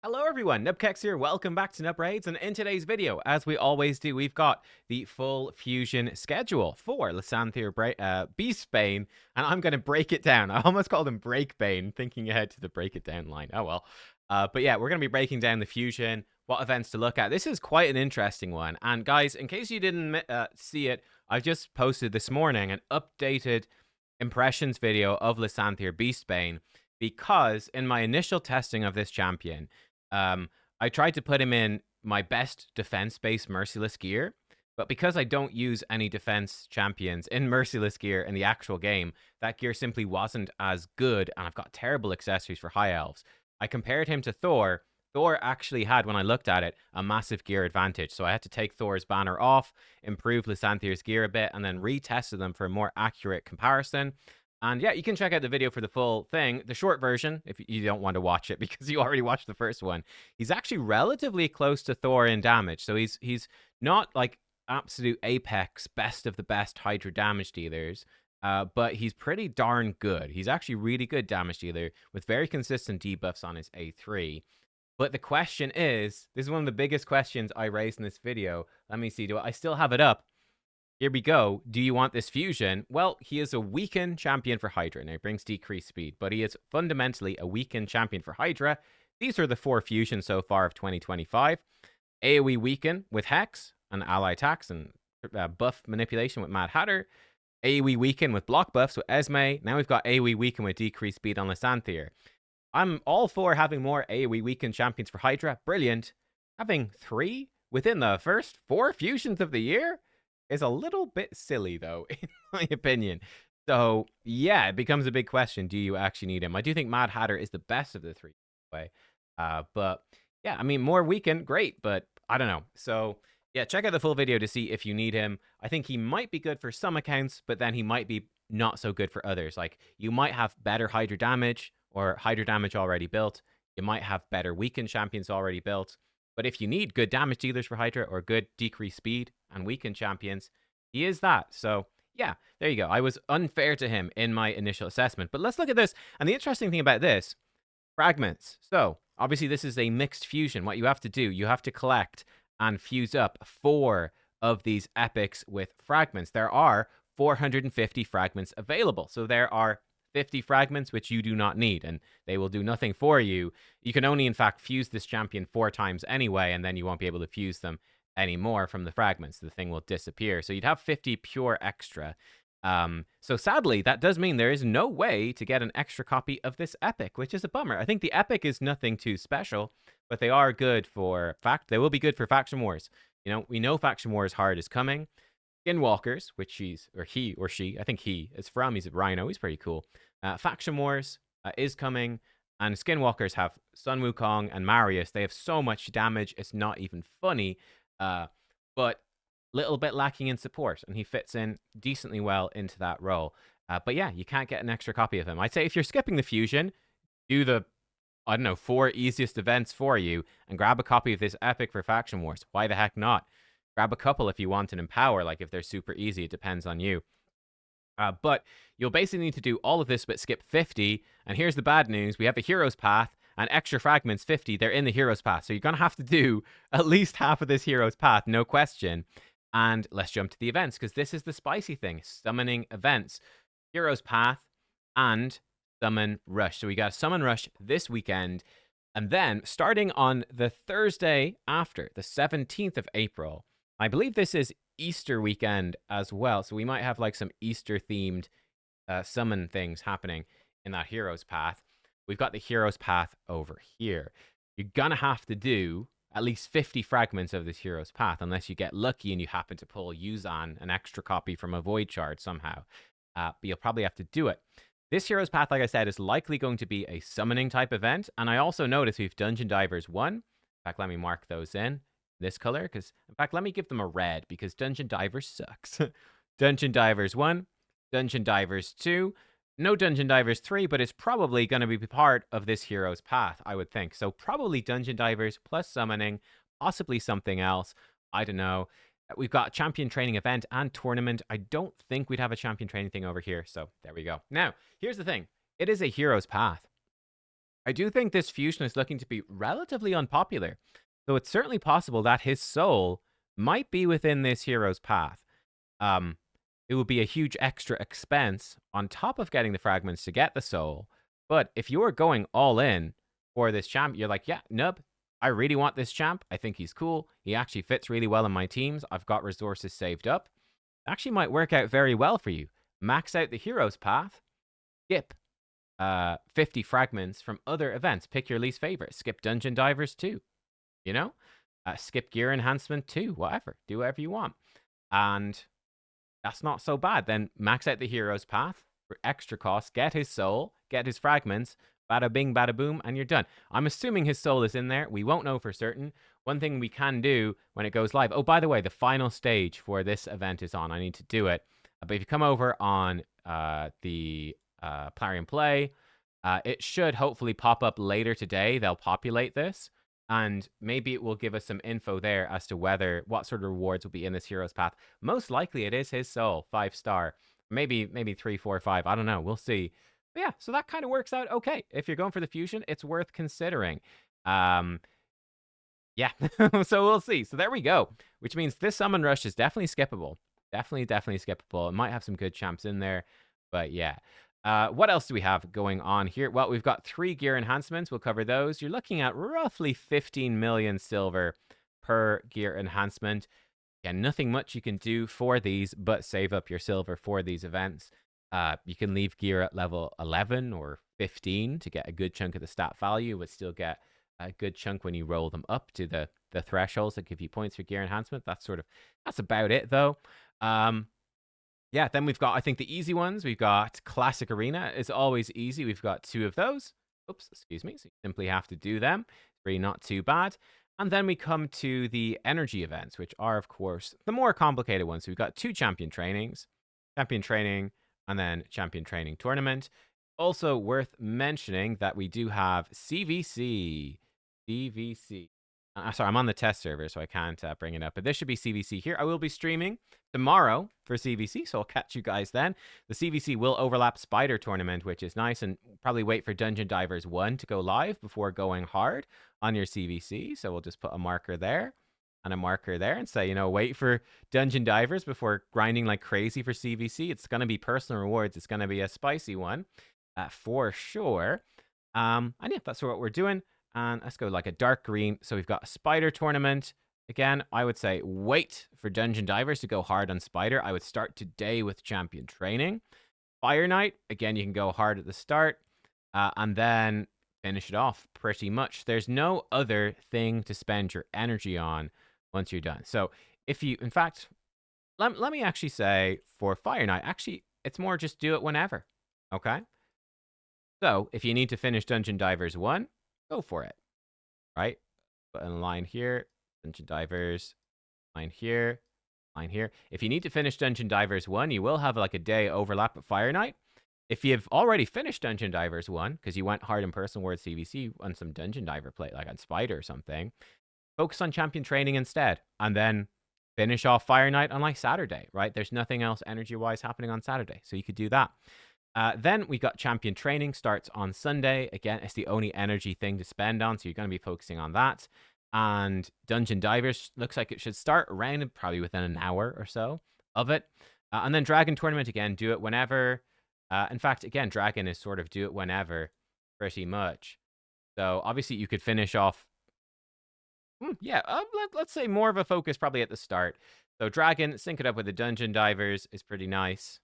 Hello everyone, nubkeks here, welcome back to Nub Raids, and in today's video, as we always do, we've got the full fusion schedule for Lysanthir Beastbane, and I'm going to break it down. I almost called him Breakbane, thinking ahead to the break it down line. Oh well. But yeah, we're going to be breaking down the fusion, what events to look at. This is quite an interesting one, and guys, in case you didn't see it, I've just posted this morning an updated impressions video of Lysanthir Beastbane, because in my initial testing of this champion, I tried to put him in my best defense-based Merciless gear, but because I don't use any defense champions in Merciless gear in the actual game, that gear simply wasn't as good, and I've got terrible accessories for High Elves. I compared him to Thor. Thor actually had, when I looked at it, a massive gear advantage, so I had to take Thor's banner off, improve Lysanthir's gear a bit, and then retested them for a more accurate comparison. And yeah, you can check out the video for the full thing. The short version, if you don't want to watch it because you already watched the first one, he's actually relatively close to Thor in damage. So he's not like absolute apex, best of the best Hydra damage dealers, but he's pretty darn good. He's actually really good damage dealer with very consistent debuffs on his A3. But the question is, this is one of the biggest questions I raised in this video. Let me see, do I still have it up? Here we go. Do you want this fusion? Well, he is a weakened champion for Hydra. Now, he brings decreased speed, but he is fundamentally a weakened champion for Hydra. These are the 4 fusions so far of 2025. AoE weaken with Hex and ally attacks and buff manipulation with Mad Hatter. AoE weaken with block buffs with Esme. Now we've got AoE weaken with decreased speed on Lysanthir. I'm all for having more AoE weakened champions for Hydra. Brilliant. Having 3 within the first 4 fusions of the year is a little bit silly, though, in my opinion. So, yeah, it becomes a big question. Do you actually need him? I do think Mad Hatter is the best of the 3 way. But, yeah, I mean, more weakened, great, but I don't know. So, yeah, check out the full video to see if you need him. I think he might be good for some accounts, but then he might be not so good for others. Like, you might have better Hydra damage or Hydra damage already built. You might have better weakened champions already built. But if you need good damage dealers for Hydra or good decreased speed and weakened champions, he is that. So, yeah, there you go. I was unfair to him in my initial assessment. But let's look at this. And the interesting thing about this, fragments. So, obviously, this is a mixed fusion. What you have to do, you have to collect and fuse up 4 of these epics with fragments. There are 450 fragments available. So, there are 50 fragments, which you do not need, and they will do nothing for you. You can only, in fact, fuse this champion 4 times anyway, and then you won't be able to fuse them anymore from the fragments. The thing will disappear. So you'd have 50 pure extra. So sadly, that does mean there is no way to get an extra copy of this epic, which is a bummer. I think the epic is nothing too special, but they are good for they will be good for faction wars. You know, we know faction wars hard is coming. Skinwalkers, which he or she, I think he is from. He's a rhino. He's pretty cool. Faction Wars is coming, and Skinwalkers have Sun Wukong and Marius. They have so much damage, it's not even funny, but little bit lacking in support, and he fits in decently well into that role. But yeah, you can't get an extra copy of him. I'd say if you're skipping the fusion, do the, I don't know, 4 easiest events for you, and grab a copy of this epic for Faction Wars. Why the heck not? Grab a couple if you want and empower, like if they're super easy, it depends on you. But you'll basically need to do all of this but skip 50. And here's the bad news. We have a hero's path and extra fragments 50. They're in the hero's path. So you're going to have to do at least half of this hero's path, no question. And let's jump to the events, because this is the spicy thing. Summoning events. Hero's path and summon rush. So we got summon rush this weekend. And then starting on the Thursday after, the 17th of April, I believe this is Easter weekend as well. So we might have like some Easter themed summon things happening in that hero's path. We've got the hero's path over here. You're going to have to do at least 50 fragments of this hero's path, unless you get lucky and you happen to pull Yuzan, an extra copy from a void shard somehow. But you'll probably have to do it. This hero's path, like I said, is likely going to be a summoning type event. And I also notice we've Dungeon Divers 1. In fact, let me mark those in this color, because in fact, let me give them a red, because Dungeon Divers sucks. Dungeon Divers 1, Dungeon Divers 2, no Dungeon Divers 3, but it's probably going to be part of this hero's path, I would think. So probably Dungeon Divers plus summoning, possibly something else. I don't know. We've got champion training event and tournament. I don't think we'd have a champion training thing over here. So there we go. Now, here's the thing. It is a hero's path. I do think this fusion is looking to be relatively unpopular. So it's certainly possible that his soul might be within this hero's path. Um, it would be a huge extra expense on top of getting the fragments to get the soul. But if you're going all in for this champ, you're like, yeah, Nub, I really want this champ. I think he's cool. He actually fits really well in my teams. I've got resources saved up. Actually might work out very well for you. Max out the hero's path, skip 50 fragments from other events. Pick your least favorite. Skip Dungeon Divers too. You know? Skip Gear Enhancement too. Whatever. Do whatever you want. And that's not so bad. Then max out the hero's path for extra cost. Get his soul. Get his fragments. Bada bing, bada boom, and you're done. I'm assuming his soul is in there. We won't know for certain. One thing we can do when it goes live. Oh, by the way, the final stage for this event is on. I need to do it. But if you come over on the Plarium Play, it should hopefully pop up later today. They'll populate this. And maybe it will give us some info there as to what sort of rewards will be in this hero's path. Most likely it is his soul, 5-star. Maybe 3, 4, 5. I don't know. We'll see. But yeah, so that kind of works out okay. If you're going for the fusion, it's worth considering. Yeah, so we'll see. So there we go. Which means this summon rush is definitely skippable. Definitely skippable. It might have some good champs in there. But yeah. What else do we have going on here? Well, we've got 3 gear enhancements. We'll cover those. You're looking at roughly 15 million silver per gear enhancement. Yeah, nothing much you can do for these, but save up your silver for these events. You can leave gear at level 11 or 15 to get a good chunk of the stat value, but still get a good chunk when you roll them up to the thresholds that give you points for gear enhancement. That's about it, though. Yeah, then we've got, I think, the easy ones. We've got Classic Arena. It's always easy. We've got 2 of those. Oops, excuse me. So you simply have to do them. It's really not too bad. And then we come to the energy events, which are, of course, the more complicated ones. So we've got 2 champion trainings, champion training, and then champion training tournament. Also worth mentioning that we do have CVC. CVC. Sorry, I'm on the test server, so I can't bring it up. But this should be CVC here. I will be streaming tomorrow for CVC, so I'll catch you guys then. The CVC will overlap Spider Tournament, which is nice, and probably wait for Dungeon Divers 1 to go live before going hard on your CVC. So we'll just put a marker there and a marker there and say, wait for Dungeon Divers before grinding like crazy for CVC. It's going to be personal rewards. It's going to be a spicy one for sure. And yeah, that's what we're doing. And let's go like a dark green. So we've got a Spider Tournament. Again, I would say wait for Dungeon Divers to go hard on Spider. I would start today with Champion Training. Fire Knight, again, you can go hard at the start. And then finish it off pretty much. There's no other thing to spend your energy on once you're done. So if you, in fact, let me actually say for Fire Knight, actually, it's more just do it whenever. Okay? So if you need to finish Dungeon Divers 1, go for it, right? Put in a line here, Dungeon Divers, line here, line here. If you need to finish Dungeon Divers 1, you will have like a day overlap at Fire Knight. If you've already finished Dungeon Divers 1, because you went hard in Personal World CVC on some Dungeon Diver play, like on Spider or something, focus on Champion Training instead, and then finish off Fire Knight on like Saturday, right? There's nothing else energy-wise happening on Saturday, so you could do that. Then we got Champion Training starts on Sunday. Again, it's the only energy thing to spend on, so you're going to be focusing on that. And Dungeon Divers looks like it should start around probably within an hour or so of it. And then Dragon Tournament, again, do it whenever. In fact, again, Dragon is sort of do it whenever, pretty much. So obviously you could finish off. Let's say more of a focus probably at the start. So Dragon, sync it up with the Dungeon Divers is pretty nice.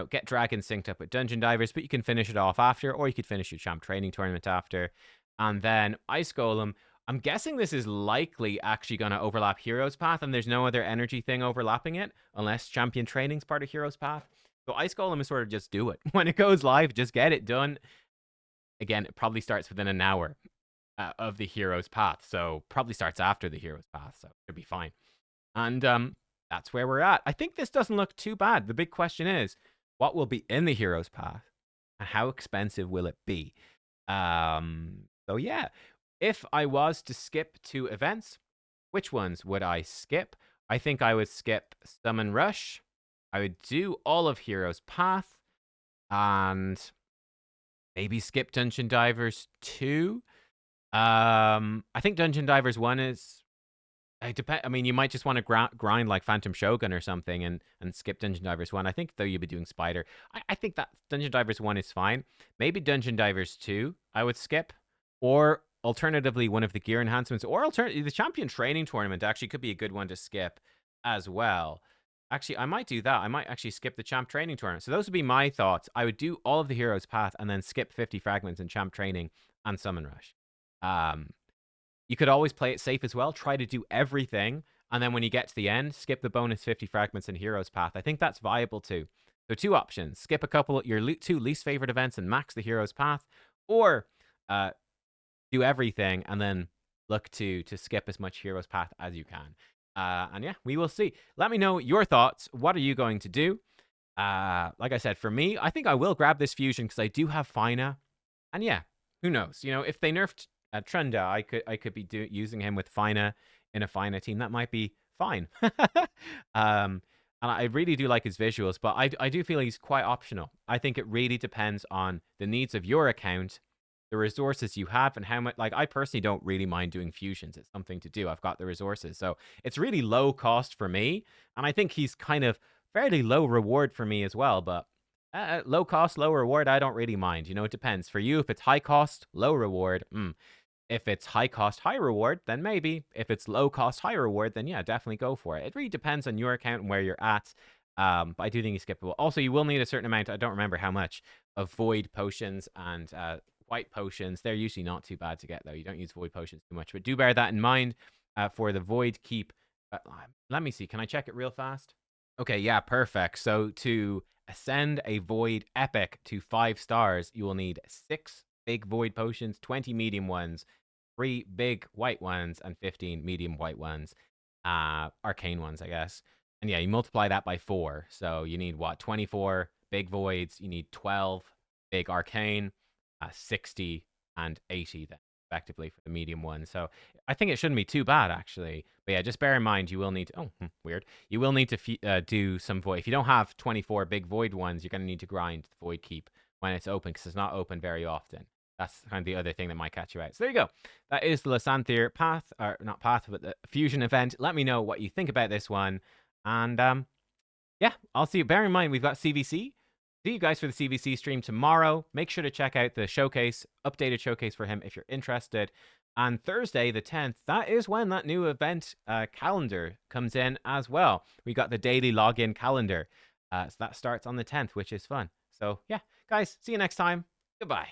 Get Dragon synced up with Dungeon Divers, but you can finish it off after, or you could finish your Champ Training Tournament after. And then Ice Golem, I'm guessing this is likely actually going to overlap Hero's Path, and there's no other energy thing overlapping it, unless Champion Training's part of Hero's Path. So Ice Golem is sort of just do it. When it goes live, just get it done. Again, it probably starts within an hour of the Hero's Path, so probably starts after the Hero's Path, so it'll be fine. And that's where we're at. I think this doesn't look too bad. The big question is, what will be in the Hero's Path, and how expensive will it be? So yeah, if I was to skip 2 events, which ones would I skip? I think I would skip Summon Rush. I would do all of Hero's Path, and Maybe skip Dungeon Divers 2. I think Dungeon Divers 1 is. It depend. I mean, you might just want to grind like Phantom Shogun or something, and skip Dungeon Divers 1. I think though you'd be doing Spider. I think that Dungeon Divers 1 is fine. Maybe Dungeon Divers 2 I would skip, or alternatively one of the gear enhancements, or the Champion Training Tournament actually could be a good one to skip as well. Actually, I might do that. I might actually skip the Champ Training Tournament. So those would be my thoughts. I would do all of the Heroes Path and then skip 50 fragments in Champ Training and Summon Rush. Um, you could always play it safe as well. Try to do everything. And then when you get to the end, skip the bonus 50 fragments in Heroes Path. I think that's viable too. So two options. Skip a couple of your two least favorite events and max the Heroes Path. Or do everything and then look to skip as much Heroes Path as you can. And yeah, we will see. Let me know your thoughts. What are you going to do? Like I said, for me, I think I will grab this fusion because I do have Fina. And yeah, who knows? You know, if they nerfed Trunda, I could be using him with Fina in a Fina team. That might be fine. And I really do like his visuals, but I do feel he's quite optional. I think it really depends on the needs of your account, the resources you have, and how much. Like, I personally don't really mind doing fusions. It's something to do. I've got the resources, so it's really low cost for me. And I think he's kind of fairly low reward for me as well. But low cost, low reward, I don't really mind. You know, it depends. For you, if it's high cost, low reward, If it's high cost, high reward, then maybe. If it's low cost, high reward, then yeah, definitely go for it. It really depends on your account and where you're at. But I do think it's skippable. Also, you will need a certain amount, I don't remember how much, of void potions and white potions. They're usually not too bad to get, though. You don't use void potions too much. But do bear that in mind for the void keep. Let me see. Can I check it real fast? Okay, yeah, perfect. So to ascend a void epic to 5 stars, you will need 6 big void potions, 20 medium ones, 3 big white ones, and 15 medium white ones. Arcane ones, I guess. And yeah, you multiply that by 4. So you need what? 24 big voids. You need 12 big arcane, 60 and 80 then, effectively, for the medium one. So I think it shouldn't be too bad, actually. But yeah, just bear in mind, you will need to, weird. You will need to do some void. If you don't have 24 big void ones, you're going to need to grind the void keep when it's open, because it's not open very often. That's kind of the other thing that might catch you out. So there you go. That is the Lysanthir path, or not path, but the fusion event. Let me know what you think about this one. And yeah, I'll see you. Bear in mind, we've got CVC. See you guys for the CVC stream tomorrow. Make sure to check out the showcase, updated showcase for him if you're interested. And Thursday, the 10th, that is when that new event calendar comes in as well. We got the daily login calendar. So that starts on the 10th, which is fun. So yeah, guys, see you next time. Goodbye.